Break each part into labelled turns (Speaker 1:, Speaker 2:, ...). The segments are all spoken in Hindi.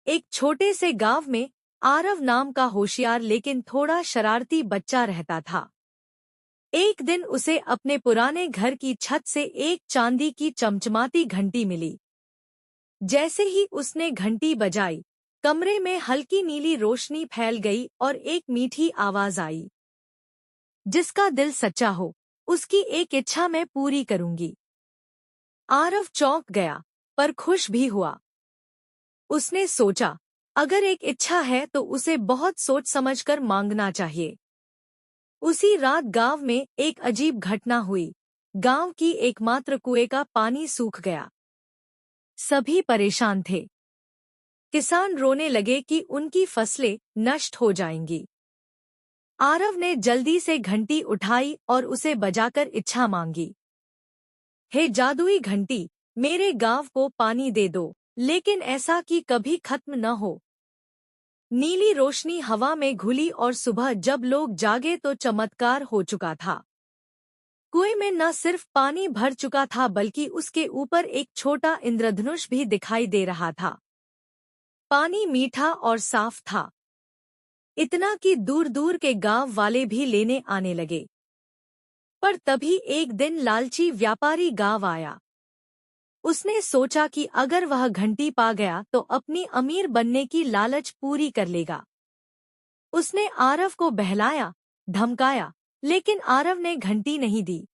Speaker 1: एक छोटे से गांव में आरव नाम का होशियार लेकिन थोड़ा शरारती बच्चा रहता था। एक दिन उसे अपने पुराने घर की छत से एक चांदी की चमचमाती घंटी मिली। जैसे ही उसने घंटी बजाई, कमरे में हल्की नीली रोशनी फैल गई और एक मीठी आवाज आई, जिसका दिल सच्चा हो, उसकी एक इच्छा मैं पूरी करूंगी। आरव चौंक गया, पर खुश भी हुआ। उसने सोचा, अगर एक इच्छा है तो उसे बहुत सोच समझकर मांगना चाहिए। उसी रात गांव में एक अजीब घटना हुई। गांव की एकमात्र कुएं का पानी सूख गया। सभी परेशान थे। किसान रोने लगे कि उनकी फसलें नष्ट हो जाएंगी। आरव ने जल्दी से घंटी उठाई और उसे बजाकर इच्छा मांगी। हे जादुई घंटी, मेरे गांव को पानी दे दो, लेकिन ऐसा कि कभी खत्म न हो। नीली रोशनी हवा में घुली और सुबह जब लोग जागे तो चमत्कार हो चुका था। कुएं में न सिर्फ पानी भर चुका था बल्कि उसके ऊपर एक छोटा इंद्रधनुष भी दिखाई दे रहा था। पानी मीठा और साफ था, इतना कि दूर दूर के गांव वाले भी लेने आने लगे। पर तभी एक दिन लालची व्यापारी गांव आया। उसने सोचा कि अगर वह घंटी पा गया तो अपनी अमीर बनने की लालच पूरी कर लेगा। उसने आरव को बहलाया, धमकाया, लेकिन आरव ने घंटी नहीं दी।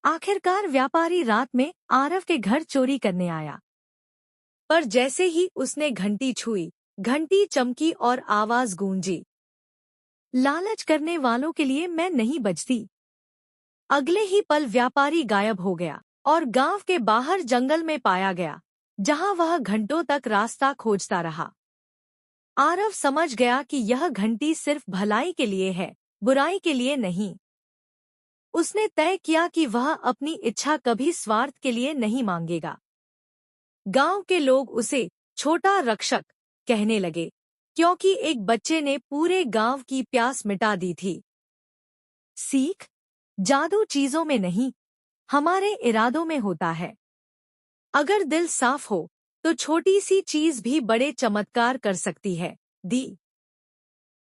Speaker 1: आखिरकार व्यापारी रात में आरव के घर चोरी करने आया। पर जैसे ही उसने घंटी छुई, घंटी चमकी और आवाज गूंजी, लालच करने वालों के लिए मैं नहीं बचती। अगले ही पल व्यापारी गायब हो गया और गांव के बाहर जंगल में पाया गया, जहां वह घंटों तक रास्ता खोजता रहा। आरव समझ गया कि यह घंटी सिर्फ भलाई के लिए है, बुराई के लिए नहीं। उसने तय किया कि वह अपनी इच्छा कभी स्वार्थ के लिए नहीं मांगेगा। गांव के लोग उसे छोटा रक्षक कहने लगे, क्योंकि एक बच्चे ने पूरे गांव की प्यास मिटा दी थी। सीख, जादू चीजों में नहीं, हमारे इरादों में होता है। अगर दिल साफ हो तो छोटी सी चीज भी बड़े चमत्कार कर सकती है। दी